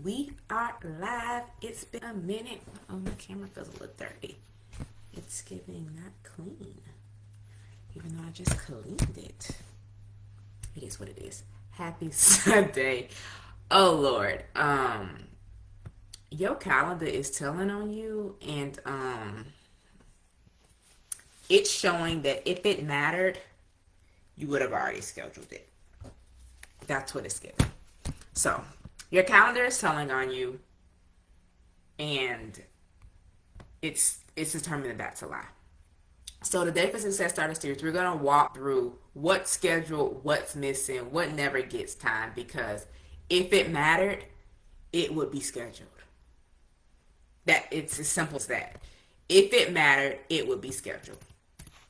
We are live. It's been a minute. Oh, my camera feels a little dirty. It's giving not clean. Even though I just cleaned it. It is what it is. Happy Sunday. Oh Lord. Your calendar is telling on you, and it's showing that if it mattered, you would have already scheduled it. That's what it's giving. So your calendar is telling on you, and it's determined that that's a lie. So today for Success Starter Series, we're going to walk through what's scheduled, what's missing, what never gets time, because if it mattered, it would be scheduled. That it's as simple as that. If it mattered, it would be scheduled.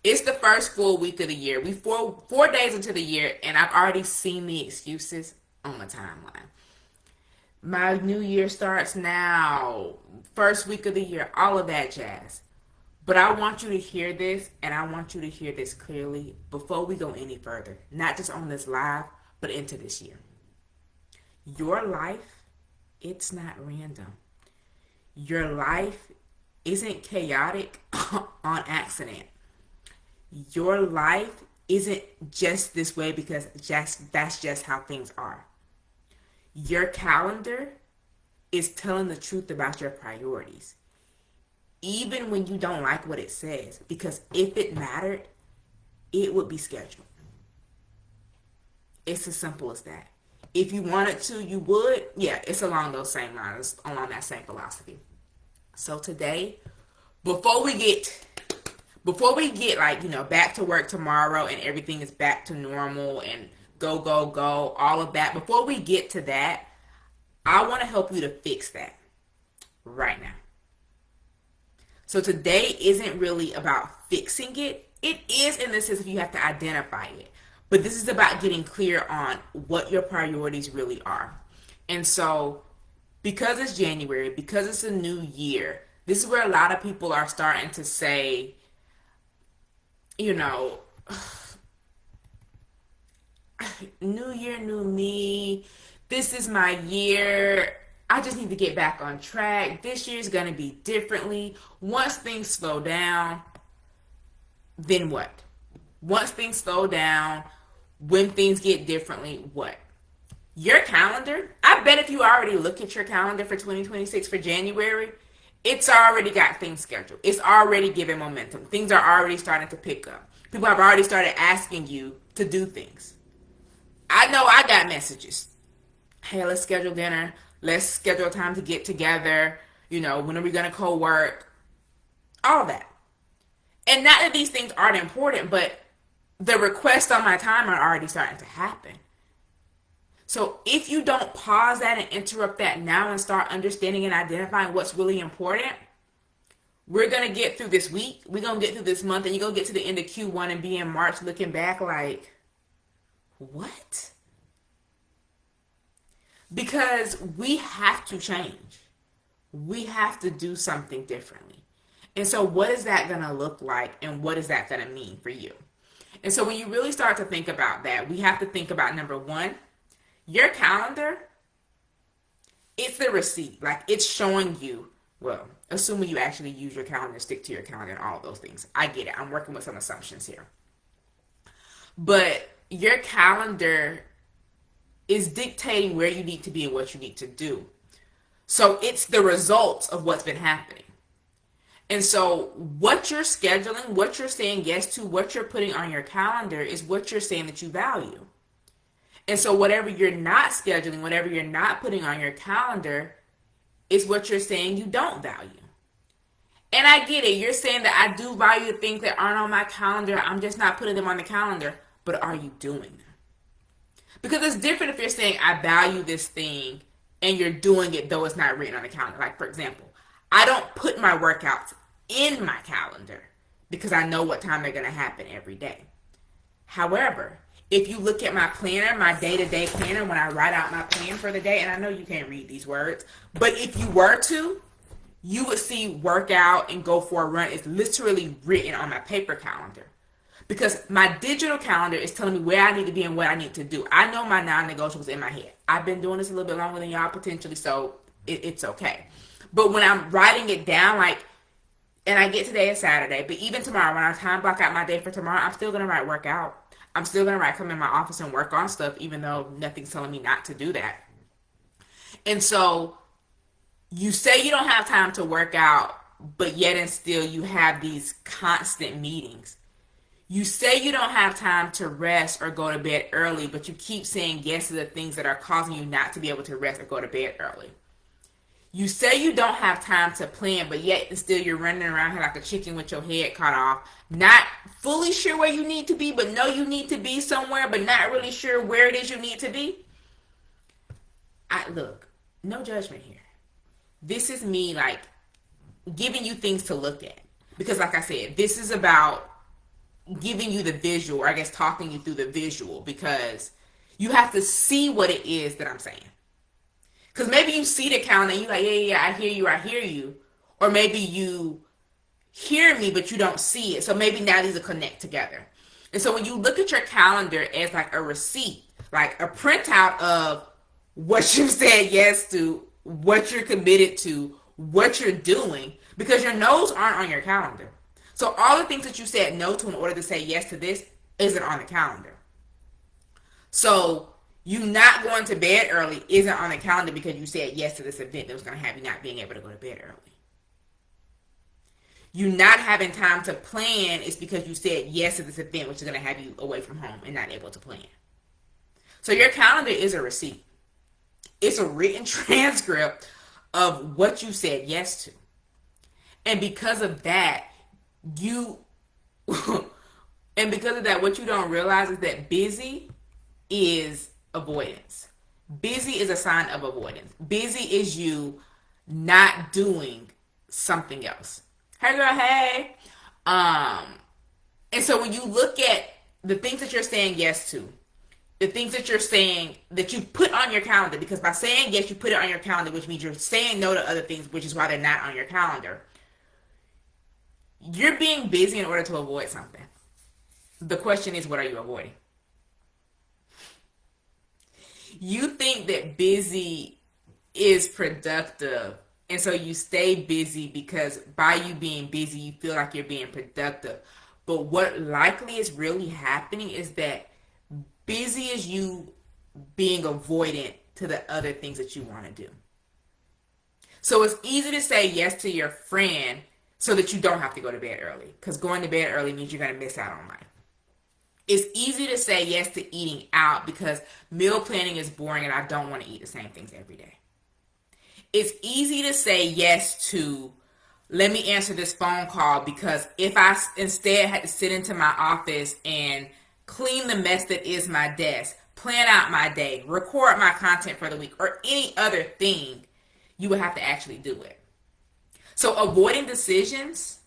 It's the first full week of the year. We four days into the year, and I've already seen the excuses on my timeline. My new year starts now. First week of the year, all of that jazz. But I want you to hear this, and I want you to hear this clearly before we go any further. Not just on this live, but into this year. Your life, it's not random. Your life isn't chaotic on accident. Your life isn't just this way because that's just how things are. Your calendar is telling the truth about your priorities. Even when you don't like what it says, because if it mattered, it would be scheduled. It's as simple as that. If you wanted to, you would. Yeah, it's along those same lines, along that same philosophy. So today, before we get back to work tomorrow and everything is back to normal and go, all of that, before we get to that, I want to help you to fix that right now. So today isn't really about fixing it. It is in the sense if you have to identify it. But this is about getting clear on what your priorities really are. And so because it's January, because it's a new year, this is where a lot of people are starting to say, new year, new me. This is my year. I just need to get back on track. This year's going to be differently. Once things slow down, then what? Once things slow down, when things get differently, what? Your calendar, I bet if you already look at your calendar for 2026 for January, it's already got things scheduled. It's already giving momentum. Things are already starting to pick up. People have already started asking you to do things. I know I got messages. Hey, let's schedule dinner. Let's schedule time to get together. When are we going to co-work? All that. And not that these things aren't important, but the requests on my time are already starting to happen. So if you don't pause that and interrupt that now and start understanding and identifying what's really important, we're going to get through this week. We're going to get through this month, and you're going to get to the end of Q1 and be in March looking back like, what? Because we have to change. We have to do something differently. And so what is that going to look like, and what is that going to mean for you? And so when you really start to think about that, we have to think about, number one, your calendar, it's the receipt. Like, it's showing you, well, assuming you actually use your calendar, stick to your calendar and all of those things. I get it. I'm working with some assumptions here. But your calendar is dictating where you need to be and what you need to do. So it's the results of what's been happening. And so what you're scheduling, what you're saying yes to, what you're putting on your calendar is what you're saying that you value. And so whatever you're not scheduling, whatever you're not putting on your calendar is what you're saying you don't value. And I get it. You're saying that I do value the things that aren't on my calendar. I'm just not putting them on the calendar. But are you doing them? Because it's different if you're saying I value this thing and you're doing it though it's not written on the calendar. Like, for example, I don't put my workouts in my calendar because I know what time they're going to happen every day. However, if you look at my planner, my day-to-day planner, when I write out my plan for the day, and I know you can't read these words, but if you were to, you would see workout and go for a run is literally written on my paper calendar. Because my digital calendar is telling me where I need to be and what I need to do. I know my non-negotiables in my head. I've been doing this a little bit longer than y'all potentially, so it's okay. But when I'm writing it down, like, and I get today is Saturday, but even tomorrow, when I time block out my day for tomorrow, I'm still gonna write workout. I'm still gonna write come in my office and work on stuff, even though nothing's telling me not to do that. And so you say you don't have time to work out, but yet and still you have these constant meetings. You say you don't have time to rest or go to bed early, but you keep saying yes to the things that are causing you not to be able to rest or go to bed early. You say you don't have time to plan, but yet and still you're running around here like a chicken with your head cut off, not fully sure where you need to be, but know you need to be somewhere, but not really sure where it is you need to be. Look, no judgment here. This is me, like, giving you things to look at. Because like I said, this is about giving you the visual, or I guess talking you through the visual, because you have to see what it is that I'm saying. Because maybe you see the calendar and you're like, yeah, I hear you. Or maybe you hear me, but you don't see it. So maybe now these will connect together. And so when you look at your calendar as like a receipt, like a printout of what you said yes to, what you're committed to, what you're doing, because your no's aren't on your calendar. So all the things that you said no to in order to say yes to this isn't on the calendar. So you not going to bed early isn't on the calendar because you said yes to this event that was going to have you not being able to go to bed early. You not having time to plan is because you said yes to this event, which is going to have you away from home and not able to plan. So your calendar is a receipt. It's a written transcript of what you said yes to. And because of that, what you don't realize is that busy is avoidance. Busy is a sign of avoidance. Busy is you not doing something else. Hey girl, hey. And so when you look at the things that you're saying yes to, the things that you're saying that you put on your calendar, because by saying yes, you put it on your calendar, which means you're saying no to other things, which is why they're not on your calendar. You're being busy in order to avoid something. The question is, what are you avoiding? You think that busy is productive, and so you stay busy because by you being busy, you feel like you're being productive. But what likely is really happening is that busy is you being avoidant to the other things that you want to do. So it's easy to say yes to your friend so that you don't have to go to bed early, because going to bed early means you're going to miss out on life. It's easy to say yes to eating out because meal planning is boring and I don't want to eat the same things every day. It's easy to say yes to, let me answer this phone call, because if I instead had to sit into my office and clean the mess that is my desk, plan out my day, record my content for the week, or any other thing, you would have to actually do it. So avoiding decisions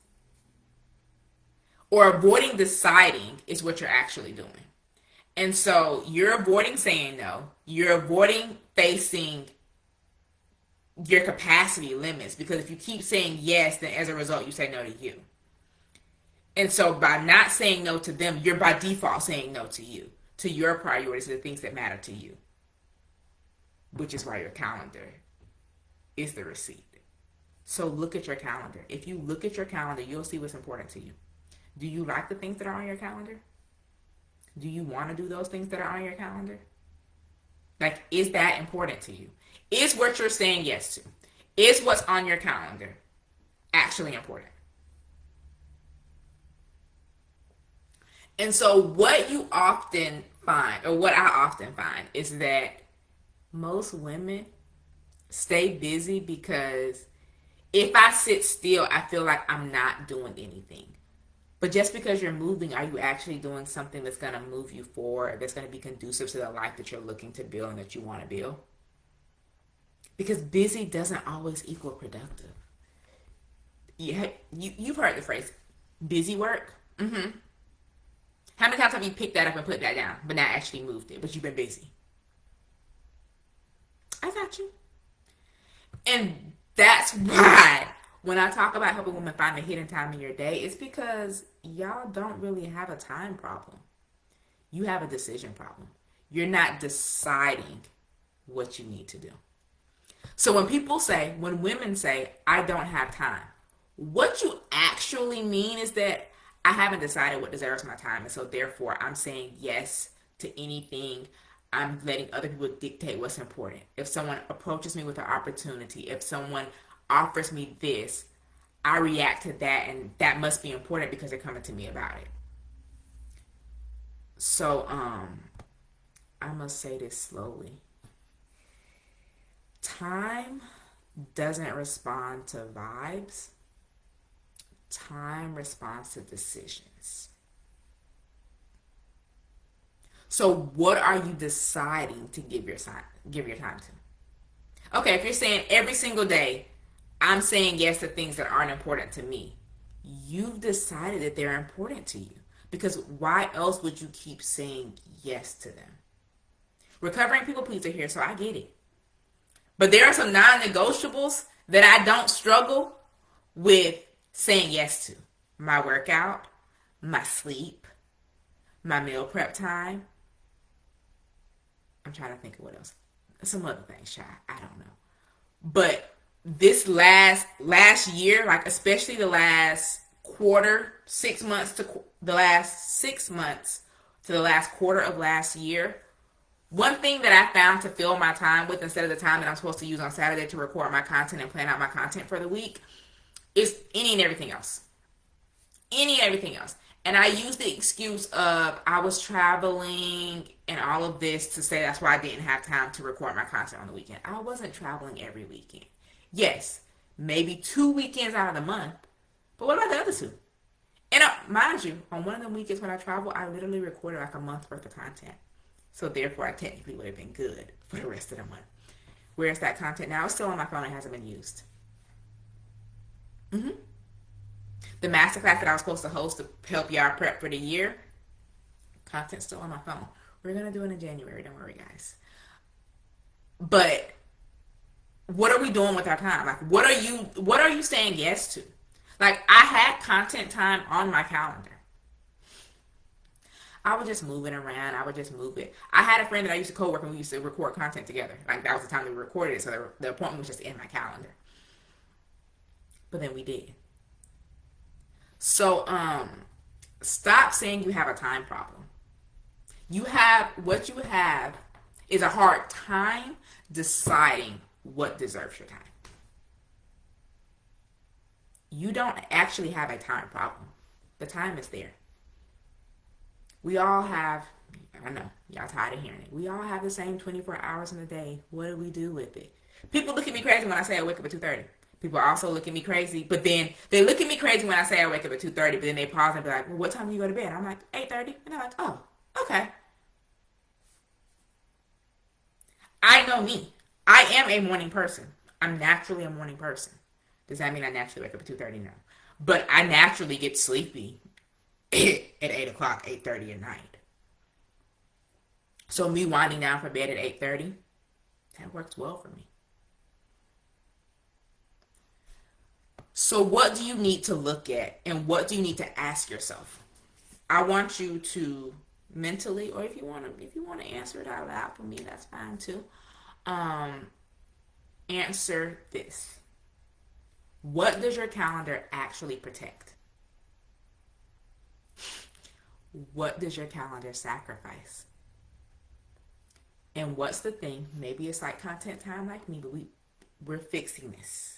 or avoiding deciding is what you're actually doing. And so you're avoiding saying no. You're avoiding facing your capacity limits, because if you keep saying yes, then as a result, you say no to you. And so by not saying no to them, you're by default saying no to you, to your priorities, to the things that matter to you, which is why your calendar is the receipt. So look at your calendar. If you look at your calendar, you'll see what's important to you. Do you like the things that are on your calendar? Do you want to do those things that are on your calendar? Like, is that important to you? Is what you're saying yes to, is what's on your calendar actually important? And so what you often find, or what I often find, is that most women stay busy because if I sit still, I feel like I'm not doing anything. But just because you're moving, are you actually doing something that's going to move you forward, that's going to be conducive to the life that you're looking to build and that you want to build? Because busy doesn't always equal productive. You've heard the phrase, busy work? Mm-hmm. How many times have you picked that up and put that down, but not actually moved it, but you've been busy? I got you. And that's why when I talk about helping women find the hidden time in your day, it's because y'all don't really have a time problem. You have a decision problem. You're not deciding what you need to do. So when women say, I don't have time, what you actually mean is that I haven't decided what deserves my time. And so therefore I'm saying yes to anything. I'm letting other people dictate what's important. If someone approaches me with an opportunity, if someone offers me this, I react to that, and that must be important because they're coming to me about it. So I must say this slowly. Time doesn't respond to vibes. Time responds to decisions. So what are you deciding to give your time to? Okay, if you're saying every single day, I'm saying yes to things that aren't important to me, you've decided that they're important to you. Because why else would you keep saying yes to them? Recovering people pleaser here, so I get it. But there are some non-negotiables that I don't struggle with saying yes to. My workout, my sleep, my meal prep time. I'm trying to think of what else. Some other things, child. I don't know. But this last year, like especially the last quarter, 6 months to the last 6 months to the last quarter of last year, one thing that I found to fill my time with instead of the time that I'm supposed to use on Saturday to record my content and plan out my content for the week is any and everything else. Any and everything else. And I used the excuse of I was traveling and all of this to say that's why I didn't have time to record my content on the weekend. I wasn't traveling every weekend. Yes, maybe 2 weekends out of the month. But what about the other 2? And mind you, on one of the weekends when I travel, I literally recorded like a month's worth of content. So therefore, I technically would have been good for the rest of the month. Where's that content now? It's still on my phone. It hasn't been used. The masterclass that I was supposed to host to help y'all prep for the year, content's still on my phone. We're going to do it in January. Don't worry, guys. But what are we doing with our time? Like, what are you saying yes to? Like, I had content time on my calendar. I would just move it around. I would just move it. I had a friend that I used to co-work and we used to record content together. Like, that was the time we recorded it, so the appointment was just in my calendar. But then we did. So, stop saying you have a time problem. What you have is a hard time deciding what deserves your time. You don't actually have a time problem. The time is there. We all have, I know, y'all tired of hearing it. We all have the same 24 hours in a day. What do we do with it? People look at me crazy when I say I wake up at 2:30. People also look at me crazy, but then they look at me crazy when I say I wake up at 2:30, but then they pause and be like, well, what time do you go to bed? I'm like, 8:30. And they're like, oh, okay. I know me. I am a morning person. I'm naturally a morning person. Does that mean I naturally wake up at 2:30? No. But I naturally get sleepy at 8 o'clock, 8:30 at night. So me winding down for bed at 8:30, that works well for me. So what do you need to look at and what do you need to ask yourself? I want you to mentally, or if you want to answer it out loud for me, that's fine too. Answer this. What does your calendar actually protect? What does your calendar sacrifice? And what's the thing? Maybe it's like content time like me, but we're fixing this.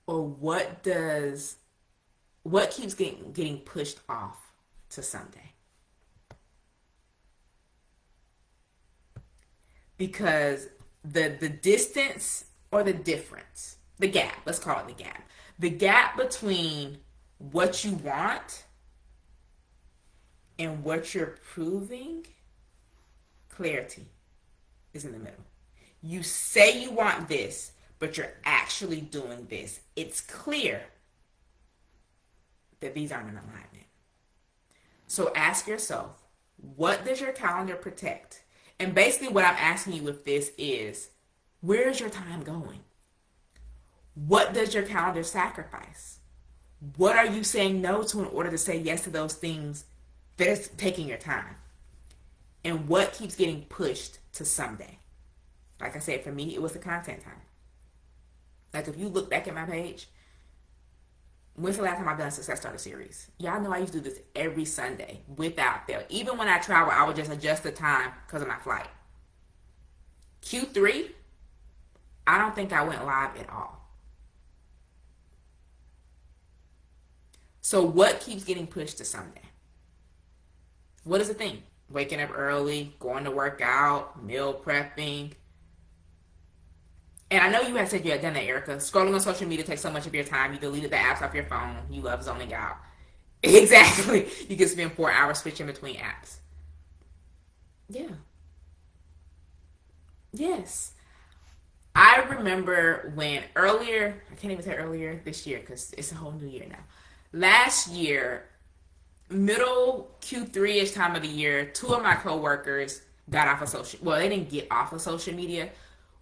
Or what keeps getting pushed off to Sunday? Because the distance or the difference, the gap, let's call it the gap between what you want and what you're proving, clarity is in the middle. You say you want this, but you're actually doing this. It's clear that these aren't in alignment. So ask yourself, what does your calendar protect? And basically what I'm asking you with this is, where is your time going? What does your calendar sacrifice? What are you saying no to in order to say yes to those things that is taking your time? And what keeps getting pushed to someday. Like I said, for me, it was the content time. Like if you look back at my page, when's the last time I've done a Success Starter series? Y'all know I used to do this every Sunday without fail. Even when I travel, I would just adjust the time because of my flight. Q3, I don't think I went live at all. So what keeps getting pushed to Sunday? What is the thing? Waking up early, going to work out, meal prepping. And I know you had said you had done that, Erica. Scrolling on social media takes so much of your time. You deleted the apps off your phone. You love zoning out. Exactly. You can spend 4 hours switching between apps. Yeah. Yes. I remember when earlier, I can't even say earlier this year because it's a whole new year now. Last year, middle Q3-ish time of the year, 2 of my coworkers got off of social, well, they didn't get off of social media.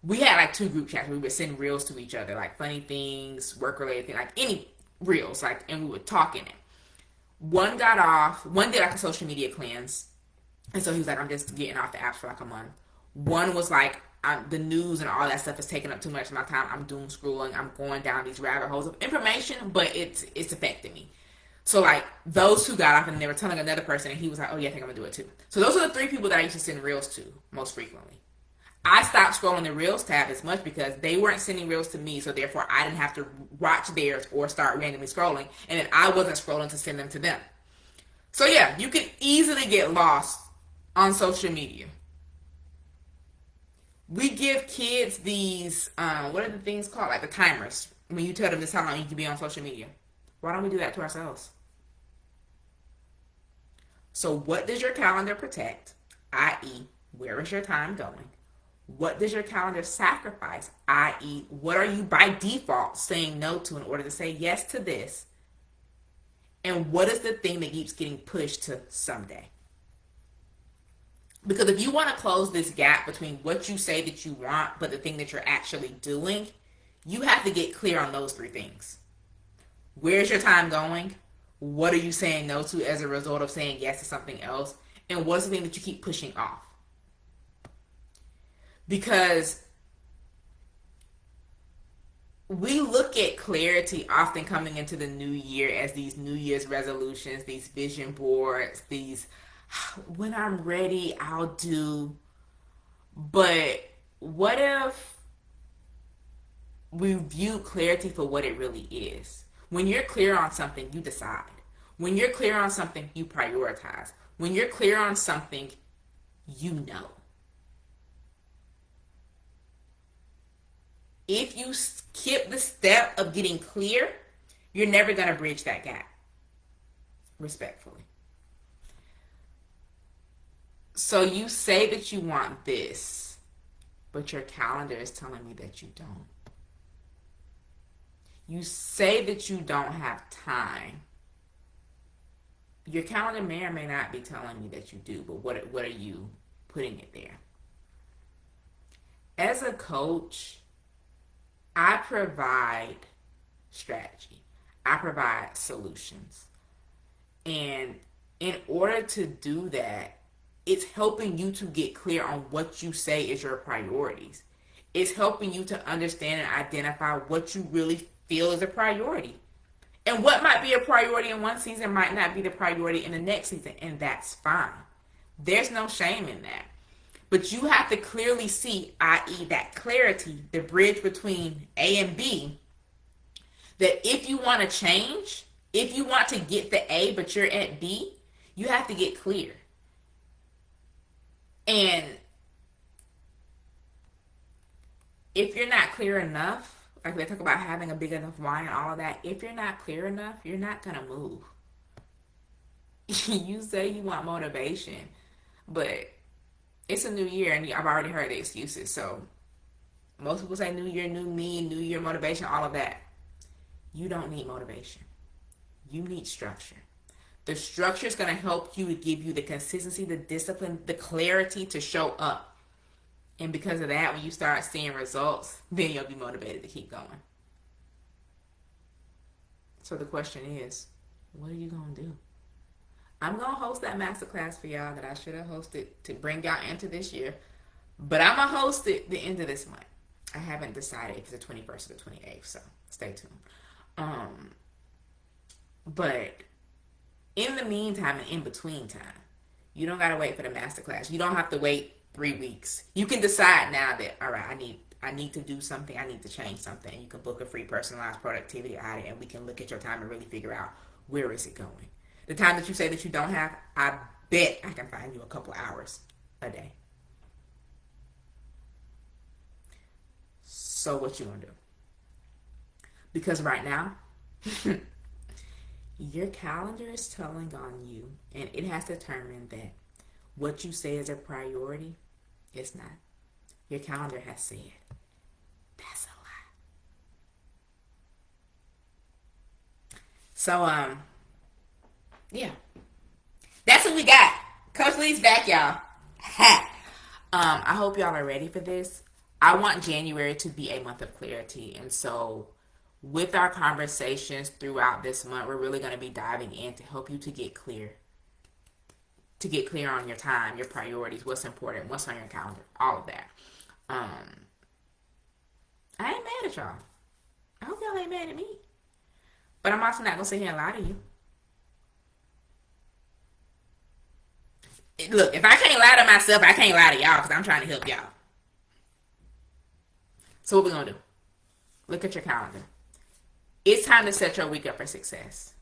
We had like 2 group chats where we would send reels to each other, like funny things, work-related things, like any reels, like, and we would talk in it. One got off, one did like a social media cleanse, and so he was like, I'm just getting off the apps for like a month. One was like, the news and all that stuff is taking up too much of my time. I'm doom scrolling. I'm going down these rabbit holes of information, but it's affecting me. So like those 2 got off and they were telling another person and he was like, oh yeah, I think I'm gonna do it too. So those are the 3 people that I used to send reels to most frequently. I stopped scrolling the reels tab as much because they weren't sending reels to me, so therefore I didn't have to watch theirs or start randomly scrolling, and then I wasn't scrolling to send them to them. So yeah, you can easily get lost on social media. We give kids these, what are the things called? Like the timers. When you tell them this is how long you can be on social media. Why don't we do that to ourselves? So what does your calendar protect? I.e., where is your time going? What does your calendar sacrifice? I.e., what are you by default saying no to in order to say yes to this? And what is the thing that keeps getting pushed to someday? Because if you want to close this gap between what you say that you want but the thing that you're actually doing, you have to get clear on those 3 things. Where's your time going? What are you saying no to as a result of saying yes to something else? And what's the thing that you keep pushing off? Because we look at clarity often coming into the new year as these New Year's resolutions, these vision boards, these when I'm ready, I'll do. But what if we view clarity for what it really is? When you're clear on something, you decide. When you're clear on something, you prioritize. When you're clear on something, you know. If you skip the step of getting clear, you're never going to bridge that gap. Respectfully. So you say that you want this, but your calendar is telling me that you don't. You say that you don't have time. Your calendar may or may not be telling me that you do, but what are you putting it there? As a coach, I provide strategy. I provide solutions. And in order to do that, it's helping you to get clear on what you say is your priorities. It's helping you to understand and identify what you really feel is a priority. And what might be a priority in one season might not be the priority in the next season, and that's fine. There's no shame in that. But you have to clearly see, i.e. that clarity, the bridge between A and B, that if you want to change, if you want to get the A but you're at B, you have to get clear. And if you're not clear enough, like they talk about having a big enough why and all of that, if you're not clear enough, you're not going to move. You say you want motivation, but it's a new year and I've already heard the excuses. So most people say new year, new me, new year motivation, all of that. You don't need motivation. You need structure. The structure is going to help you to give you the consistency, the discipline, the clarity to show up. And because of that, when you start seeing results, then you'll be motivated to keep going. So the question is, what are you going to do? I'm going to host that masterclass for y'all that I should have hosted to bring y'all into this year. But I'm going to host it the end of this month. I haven't decided if it's the 21st or the 28th, so stay tuned. But in the meantime and in between time, you don't got to wait for the masterclass. You don't have to wait 3 weeks. You can decide now that, all right, I need to do something. I need to change something. You can book a free personalized productivity audit, and we can look at your time and really figure out where is it going. The time that you say that you don't have, I bet I can find you a couple hours a day. So what you gonna do? Because right now, your calendar is telling on you, and it has determined that what you say is a priority, it's not. Your calendar has said that's a lie. So yeah, that's what we got. Coach Lee's back, y'all. Ha. I hope y'all are ready for this. I want January to be a month of clarity, and so with our conversations throughout this month, we're really going to be diving in to help you to get clear on your time, your priorities, what's important, what's on your calendar, all of that. I ain't mad at y'all. I hope y'all ain't mad at me. But I'm also not going to sit here and lie to you. Look, if I can't lie to myself, I can't lie to y'all because I'm trying to help y'all. So what we going to do? Look at your calendar. It's time to set your week up for success.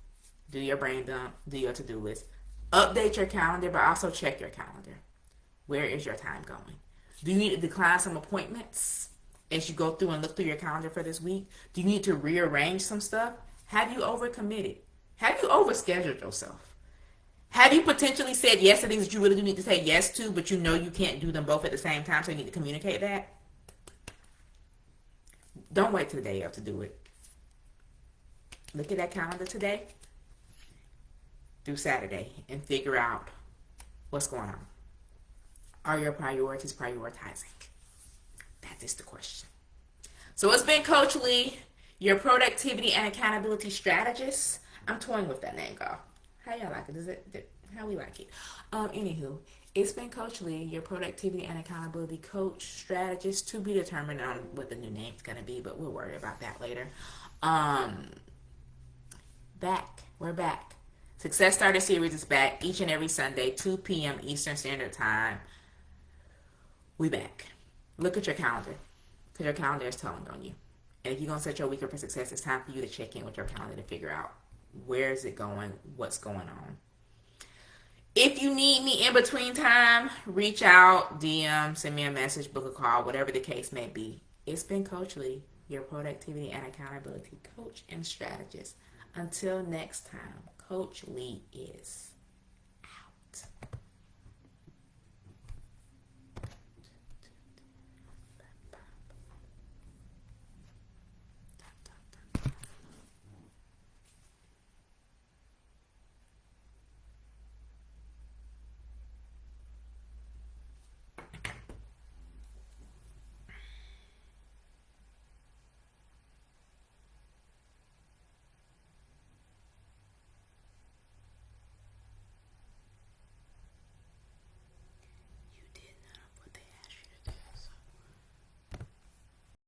Do your brain dump. Do your to-do list. Update your calendar, but also check your calendar. Where is your time going? Do you need to decline some appointments as you go through and look through your calendar for this week? Do you need to rearrange some stuff? Have you overcommitted? Have you overscheduled yourself? Have you potentially said yes to things that you really do need to say yes to, but you know you can't do them both at the same time, so you need to communicate that? Don't wait till the day of to do it. Look at that calendar today through Saturday and figure out what's going on. Are your priorities prioritizing? That is the question. So it's been Coach Lee, your productivity and accountability strategist. I'm toying with that name, girl. How y'all like it? How we like it? Anywho, it's been Coach Lee, your productivity and accountability coach, strategist, to be determined on what the new name's gonna be, but we'll worry about that later. We're back. Success Starter Series is back each and every Sunday, 2 p.m. Eastern Standard Time. We back. Look at your calendar, because your calendar is telling on you. And if you're going to set your week up for success, it's time for you to check in with your calendar to figure out where is it going, what's going on. If you need me in between time, reach out, DM, send me a message, book a call, whatever the case may be. It's been Coach Lee, your productivity and accountability coach and strategist. Until next time, Coach Lee is out.